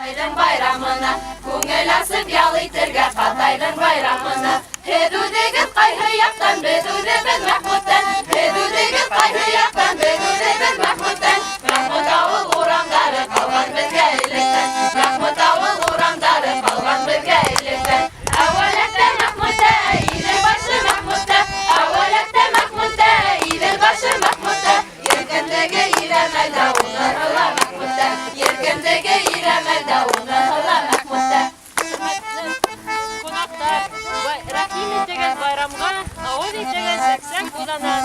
Hatay'ın bayramına, көңіл асып ял итергә Hatay'ın bayramına. Hedu degit qayhı яктан, bedu debet Mahmud'dan. Hedu degit qayhı яктан, bedu debet Mahmud'dan. Mahmud avul uramdары қалған бізге илектен. Mahmud avul uramдары қалған бізге илектен. Әуәләттә Mahmud'да, идел башы Mahmud'да. Әуәләттә Mahmud'да, идел башы Mahmud'да. Еркендеге иремәлдә уңырыла Mahmud'да. Еркендеге иремәлдә уңырыла Mahmud'да. Қонақтар, Рахим итеген байрамға ауыл итеген 80 қолданан.